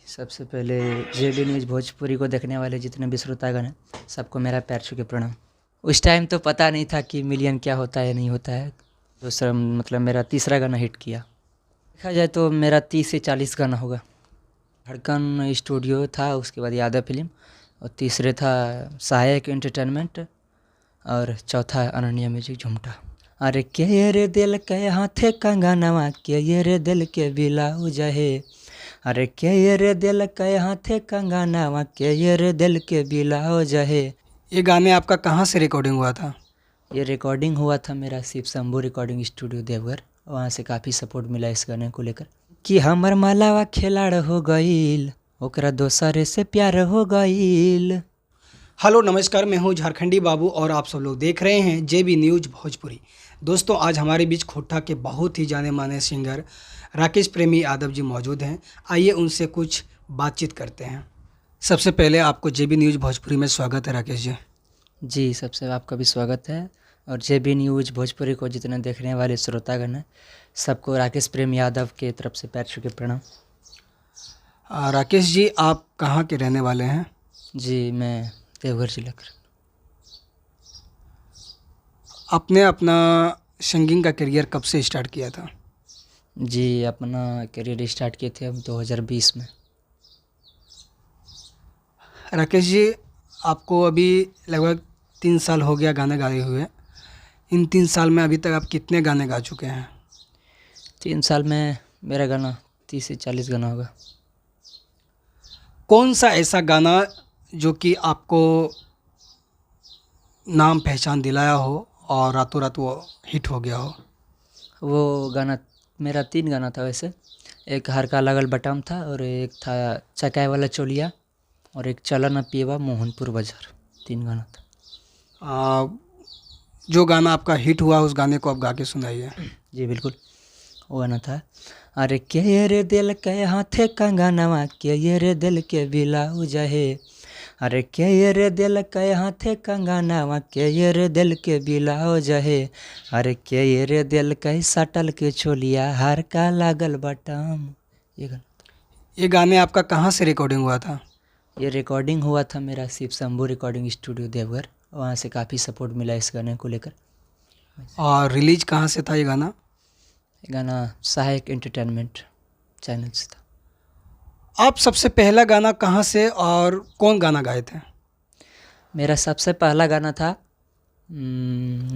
सबसे पहले जेबी न्यूज़ भोजपुरी को देखने वाले जितने भी श्रोतागण हैं सबको मेरा पैर छू के प्रणाम। उस टाइम तो पता नहीं था कि मिलियन क्या होता है नहीं होता है। दूसरा मतलब मेरा तीसरा गाना हिट किया। देखा जाए तो मेरा 30 से 40 गाना होगा। धड़कन स्टूडियो था, उसके बाद यादव फिल्म, और तीसरे था सहायक एंटरटेनमेंट, और चौथा अनन्या म्यूजिक झुमटा। अरे के ये रे दिल के हाथे कंगनवा, के ये रे दिल के ब्लाउज है, अरे के ये रे दिल के हाथे कंगनवा, के ये रे दिल के ब्लाउज है। ये गाने आपका कहाँ से रिकॉर्डिंग हुआ था? ये रिकॉर्डिंग हुआ था मेरा शिव शंभू रिकॉर्डिंग स्टूडियो देवघर। वहाँ से काफ़ी सपोर्ट मिला इस गाने को लेकर। कि हमर मालावा खिलाड़ हो गईल, ओकरा दोसरे से प्यार हो गईल। हेलो नमस्कार, मैं हूँ झारखंडी बाबू और आप सब लोग देख रहे हैं जेबी न्यूज़ भोजपुरी। दोस्तों, आज हमारे बीच खोटा के बहुत ही जाने माने सिंगर राकेश प्रेमी यादव जी मौजूद हैं। आइए उनसे कुछ बातचीत करते हैं। सबसे पहले आपको जेबी न्यूज़ भोजपुरी में स्वागत है राकेश जी। जी, सबसे आपका भी स्वागत है, और जेबी न्यूज़ भोजपुरी को जितने देखने वाले श्रोतागण हैं सबको राकेश प्रेम यादव के तरफ से पैर छू के प्रणाम। राकेश जी, आप कहाँ के रहने वाले हैं? जी, मैं देवघर जिला का। आपने अपना सिंगिंग का करियर कब से स्टार्ट किया था? जी, अपना करियर स्टार्ट किए थे हम 2020 में। राकेश जी, आपको अभी लगभग 3 साल हो गया गाने गाए हुए। इन 3 साल में अभी तक आप कितने गाने गा चुके हैं? 3 साल में मेरा गाना 30 से 40 गाना होगा। कौन सा ऐसा गाना जो कि आपको नाम पहचान दिलाया हो और रातों रात वो हिट हो गया हो? वो गाना मेरा 3 गाना था वैसे। एक हर का लगल बटम था, और एक था चकाए वाला चोलिया, और एक चला न पिएवा मोहनपुर बाजार। 3 गाना था। जो गाना आपका हिट हुआ उस गाने को आप गा के सुनाइए। जी बिल्कुल, वो गाना था। अरे के ये रे दिल के हाथे कंगनवा, के ये रे दिल के ब्लाउज है, अरे के ये रे दिल के हाथे कंगनवा, के ये रे दिल के ब्लाउज है, अरे के ये रे दिल के सटल के छोलिया हर का लागल बटम। ये गाना। ये गाने आपका कहाँ से रिकॉर्डिंग हुआ था? ये रिकॉर्डिंग हुआ था मेरा शिव शंभू रिकॉर्डिंग स्टूडियो देवघर। वहाँ से काफ़ी सपोर्ट मिला इस गाने को लेकर। और रिलीज कहाँ से था ये गाना? ये गाना सहायक एंटरटेनमेंट चैनल से था। आप सबसे पहला गाना कहाँ से और कौन गाना गाए थे? मेरा सबसे पहला गाना था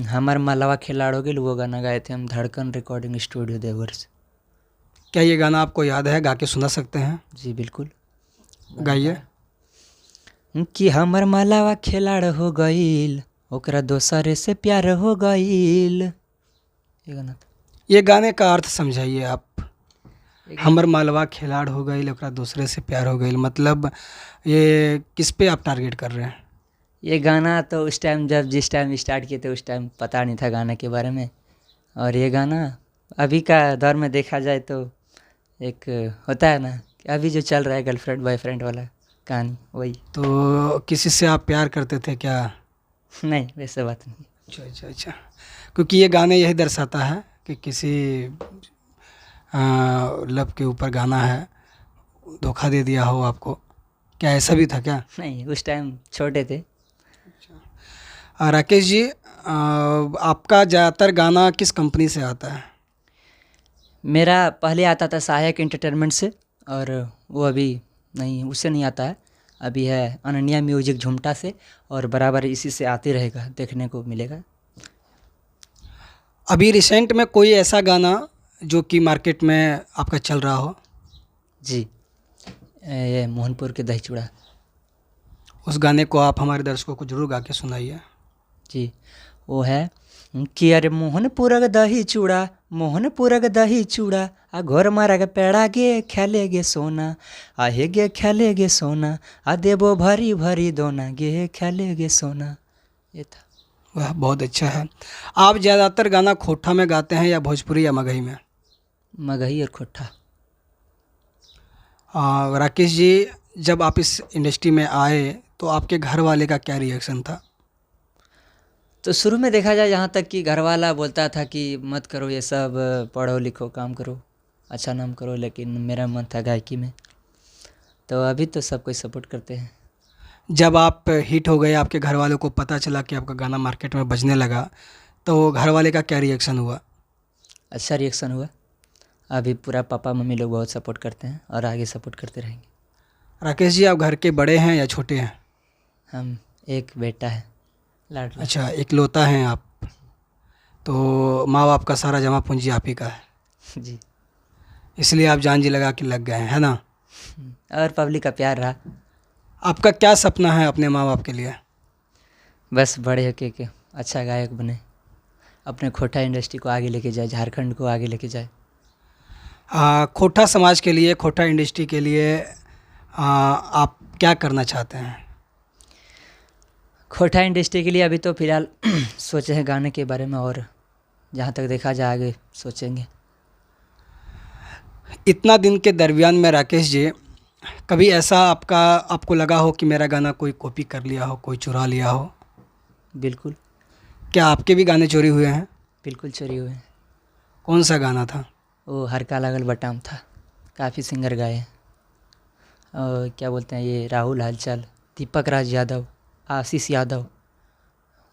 हमर मालवा खिलाड़ हो गेल, वो गाना गाए थे हम धड़कन रिकॉर्डिंग स्टूडियो देवघर से। क्या ये गाना आपको याद है? गा के सुना सकते हैं? जी बिल्कुल, गाइए। कि हमर मालवा खिलाड़ हो गईल, ओकरा दोसरे से प्यार हो गईल। ये गाना था। ये गाने का अर्थ समझाइए आप। हमर मालवा खिलाड़ हो गई, ओकरा दूसरे से प्यार हो गई, मतलब ये किस पे आप टारगेट कर रहे हैं? ये गाना तो उस टाइम जिस टाइम स्टार्ट किए थे उस टाइम पता नहीं था गाना के बारे में, और ये गाना अभी का दौर में देखा जाए तो एक होता है ना कि अभी जो चल रहा है गर्लफ्रेंड बॉयफ्रेंड वाला कहानी, वही। तो किसी से आप प्यार करते थे क्या? नहीं, वैसे बात नहीं। अच्छा अच्छा अच्छा, क्योंकि ये गाने यही दर्शाता है कि किसी लव के ऊपर गाना है, धोखा दे दिया हो आपको। क्या ऐसा भी था क्या? नहीं, उस टाइम छोटे थे। राकेश जी, आपका ज़्यादातर गाना किस कंपनी से आता है? मेरा पहले आता था सहायक एंटरटेनमेंट से, और वो अभी नहीं, उससे नहीं आता है। अभी है अनन्या म्यूजिक झुमटा से, और बराबर इसी से आते रहेगा, देखने को मिलेगा। अभी रिसेंट में कोई ऐसा गाना जो कि मार्केट में आपका चल रहा हो? जी, ये मोहनपुर के दही चूड़ा। उस गाने को आप हमारे दर्शकों को जरूर गा के सुनाइए। जी, वो है कि अरे मोहनपुरक दही चूड़ा, मोहनपुरक दही चूड़ा, आ घोर मारक पेड़ा गे खेले गे सोना, आहे गे खेले गे सोना, आ देबो भरी भरी दोना गे खेले गे सोना। ये था। वह बहुत अच्छा है। आप ज़्यादातर गाना खोटा में गाते हैं या भोजपुरी या मगही में? मगही और खोटा। राकेश जी, जब आप इस इंडस्ट्री में आए तो आपके घर वाले का क्या रिएक्शन था? तो शुरू में देखा जाए यहाँ तक कि घरवाला बोलता था कि मत करो ये सब, पढ़ो लिखो काम करो, अच्छा नाम करो, लेकिन मेरा मन था गायकी में। तो अभी तो सब कोई सपोर्ट करते हैं। जब आप हिट हो गए, आपके घर वालों को पता चला कि आपका गाना मार्केट में बजने लगा, तो घर वाले का क्या रिएक्शन हुआ? अच्छा रिएक्शन हुआ। अभी पूरा पापा मम्मी लोग बहुत सपोर्ट करते हैं और आगे सपोर्ट करते रहेंगे। राकेश जी, आप घर के बड़े हैं या छोटे हैं? हम एक बेटा है, लाडला। अच्छा, इकलौता हैं आप। तो माँ बाप का सारा जमा पूंजी आप ही का है, जी। इसलिए आप जान जी लगा के लग गए हैं, है ना? और पब्लिक का प्यार रहा। आपका क्या सपना है अपने माँ बाप के लिए? बस बड़े होके के अच्छा गायक बने, अपने खोटा इंडस्ट्री को आगे लेके जाए, झारखंड को आगे लेके जाए। खोटा समाज के लिए, खोटा इंडस्ट्री के लिए आप क्या करना चाहते हैं? खोटा इंडस्ट्री के लिए अभी तो फ़िलहाल सोचे हैं गाने के बारे में, और जहाँ तक देखा जाए आगे सोचेंगे। इतना दिन के दरमियान में राकेश जी, कभी ऐसा आपको लगा हो कि मेरा गाना कोई कॉपी कर लिया हो, कोई चुरा लिया हो? बिल्कुल। क्या आपके भी गाने चोरी हुए हैं? बिल्कुल चोरी हुए हैं। कौन सा गाना था? वो हर का लागल बटाम था, काफ़ी सिंगर गाए हैं। और क्या बोलते हैं, ये राहुल हलचल, दीपक राज यादव, आशीष यादव,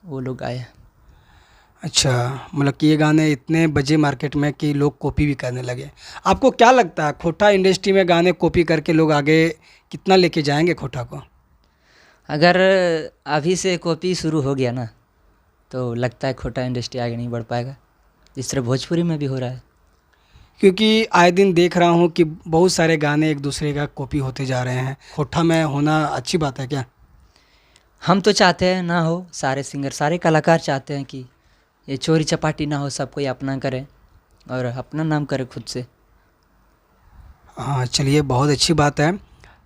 वो लोग गाए हैं। अच्छा, मतलब कि ये गाने इतने बजे मार्केट में कि लोग कॉपी भी करने लगे। आपको क्या लगता है, खोटा इंडस्ट्री में गाने कॉपी करके लोग आगे कितना लेके जाएंगे खोटा को? अगर अभी से कॉपी शुरू हो गया ना, तो लगता है खोटा इंडस्ट्री आगे नहीं बढ़ पाएगा, जिस तरह भोजपुरी में भी हो रहा है। क्योंकि आए दिन देख रहा हूँ कि बहुत सारे गाने एक दूसरे का कॉपी होते जा रहे हैं। खोटा में होना अच्छी बात है क्या? हम तो चाहते हैं ना हो, सारे सिंगर सारे कलाकार चाहते हैं कि ये चोरी चपाटी ना हो, सब कोई अपना करे और अपना नाम करे खुद से। हाँ, चलिए, बहुत अच्छी बात है।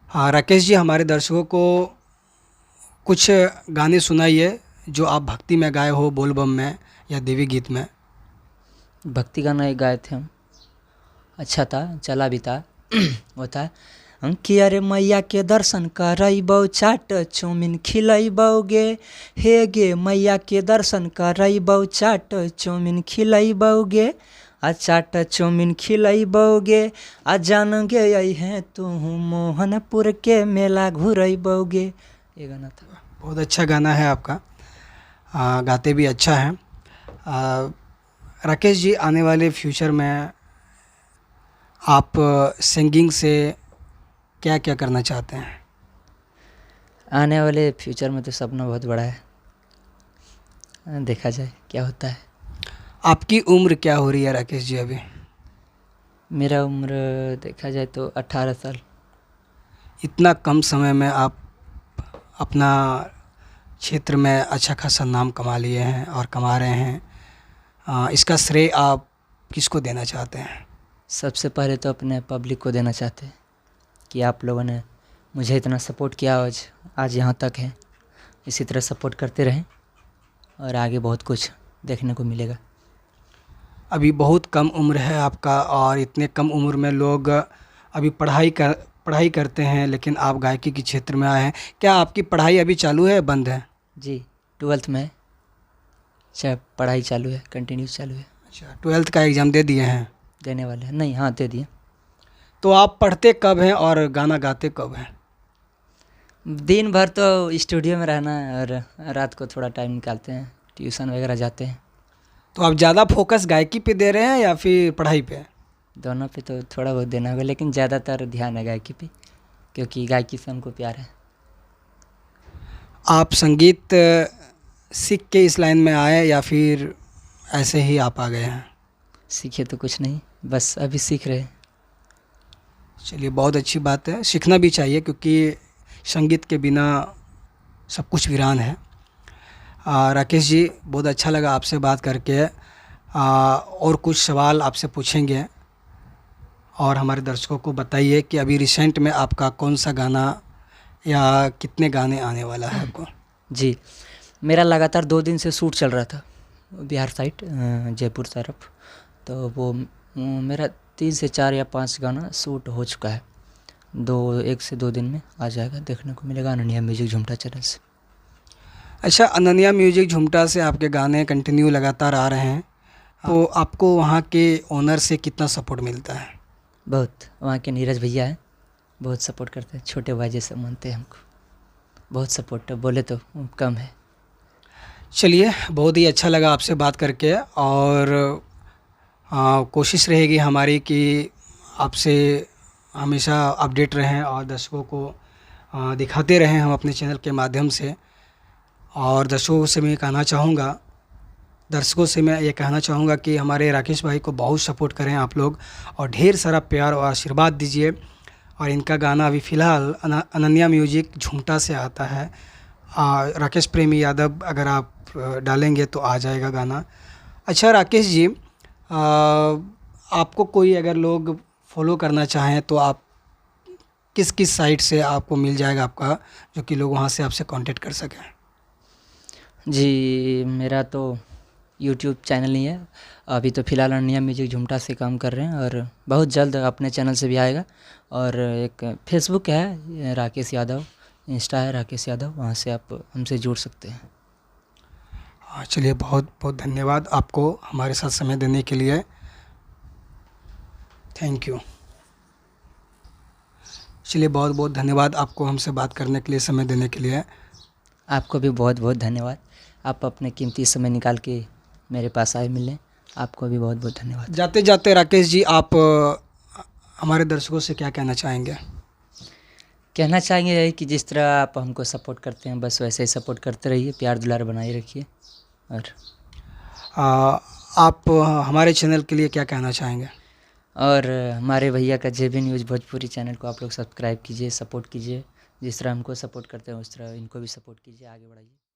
हाँ राकेश जी, हमारे दर्शकों को कुछ गाने सुनाइए जो आप भक्ति में गाए हो, बोल बम में या देवी गीत में। भक्ति गाना एक गाए थे हम, अच्छा था, चला भी था। वो था कि अरे मैया के दर्शन करैबौ, चाट चौमिन खिलैबौगे, हे गे मैया के दर्शन करैबौ, चाट चौमिन खिलैबौगे, आ चाट चौमिन खिलैबौगे, आ जान गे अइहें तू मोहनपुर के मेला घुरैबौगे। ये गाना था। बहुत अच्छा गाना है आपका, गाते भी अच्छा हैं। राकेश जी, आने वाले फ्यूचर में आप सिंगिंग से क्या क्या करना चाहते हैं? आने वाले फ्यूचर में तो सपना बहुत बड़ा है, देखा जाए क्या होता है। आपकी उम्र क्या हो रही है राकेश जी अभी? मेरा उम्र देखा जाए तो 18 साल। इतना कम समय में आप अपना क्षेत्र में अच्छा खासा नाम कमा लिए हैं और कमा रहे हैं, इसका श्रेय आप किसको देना चाहते हैं? सबसे पहले तो अपने पब्लिक को देना चाहते हैं कि आप लोगों ने मुझे इतना सपोर्ट किया, आज यहाँ तक है। इसी तरह सपोर्ट करते रहें और आगे बहुत कुछ देखने को मिलेगा। अभी बहुत कम उम्र है आपका, और इतने कम उम्र में लोग अभी पढ़ाई करते हैं, लेकिन आप गायकी के क्षेत्र में आए हैं। क्या आपकी पढ़ाई अभी चालू है या बंद है? जी, 12th में अच्छा, पढ़ाई चालू है, कंटिन्यूस चालू है। अच्छा, 12th का एग्ज़ाम दे दिए हैं? देने वाले हैं, नहीं, हाँ दे दिए। तो आप पढ़ते कब हैं और गाना गाते कब हैं? दिन भर तो स्टूडियो में रहना है और रात को थोड़ा टाइम निकालते हैं, ट्यूशन वगैरह जाते हैं। तो आप ज़्यादा फोकस गायकी पे दे रहे हैं या फिर पढ़ाई पे? दोनों पे तो थोड़ा बहुत देना होगा, लेकिन ज़्यादातर ध्यान है गायकी पे, क्योंकि गायकी से हमको प्यार है। आप संगीत सीख के इस लाइन में आए या फिर ऐसे ही आप आ गए हैं? सीखे तो कुछ नहीं, बस अभी सीख रहे हैं। चलिए, बहुत अच्छी बात है, सीखना भी चाहिए, क्योंकि संगीत के बिना सब कुछ वीरान है। राकेश जी, बहुत अच्छा लगा आपसे बात करके, और कुछ सवाल आपसे पूछेंगे, और हमारे दर्शकों को बताइए कि अभी रिसेंट में आपका कौन सा गाना या कितने गाने आने वाला है आपको? जी, मेरा लगातार 2 दिन से शूट चल रहा था बिहार साइड, जयपुर तरफ। तो वो मेरा 3 से 4 या 5 गाना शूट हो चुका है। 1 से 2 दिन में आ जाएगा, देखने को मिलेगा अनन्या म्यूजिक झुमटा चैनल से। अच्छा, अनन्या म्यूजिक झुमटा से आपके गाने कंटिन्यू लगातार आ रहे हैं, तो आपको वहाँ के ओनर से कितना सपोर्ट मिलता है? बहुत, वहाँ के नीरज भैया हैं, बहुत सपोर्ट करते हैं, छोटे भाई जैसे मानते हैं हमको, बहुत सपोर्ट है, बोले तो कम है। चलिए, बहुत ही अच्छा लगा आपसे बात करके, और कोशिश रहेगी हमारी कि आपसे हमेशा अपडेट रहें और दर्शकों को दिखाते रहें हम अपने चैनल के माध्यम से। और दर्शकों से मैं ये कहना चाहूँगा कि हमारे राकेश भाई को बहुत सपोर्ट करें आप लोग, और ढेर सारा प्यार और आशीर्वाद दीजिए। और इनका गाना अभी फ़िलहाल अनन्या म्यूजिक झुमटा से आता है, राकेश प्रेमी यादव अगर आप डालेंगे तो आ जाएगा गाना। अच्छा राकेश जी, आपको कोई अगर लोग फॉलो करना चाहें तो आप किस किस साइट से आपको मिल जाएगा आपका, जो कि लोग वहाँ से आपसे कांटेक्ट कर सकें? जी, मेरा तो यूट्यूब चैनल नहीं है अभी, तो फ़िलहाल अनन्या म्यूजिक झुमटा से काम कर रहे हैं, और बहुत जल्द अपने चैनल से भी आएगा। और एक फेसबुक है राकेश यादव, इंस्टा है राकेश यादव, वहाँ से आप हमसे जुड़ सकते हैं। चलिए, बहुत बहुत धन्यवाद आपको हमारे साथ समय देने के लिए। Thank you. चलिए, बहुत बहुत धन्यवाद आपको हमसे बात करने के लिए, समय देने के लिए। आपको भी बहुत बहुत धन्यवाद, आप अपने कीमती समय निकाल के मेरे पास आए मिलने, आपको भी बहुत बहुत धन्यवाद। जाते जाते राकेश जी, आप हमारे दर्शकों से क्या कहना चाहेंगे? कहना चाहेंगे यही कि जिस तरह आप हमको सपोर्ट करते हैं, बस वैसे ही सपोर्ट करते रहिए, प्यार दुलार बनाए रखिए। और आप हमारे चैनल के लिए क्या कहना चाहेंगे? और हमारे भैया का जेबी न्यूज़ भोजपुरी चैनल को आप लोग सब्सक्राइब कीजिए, सपोर्ट कीजिए, जिस तरह हमको सपोर्ट करते हैं उस तरह इनको भी सपोर्ट कीजिए, आगे बढ़ाइए।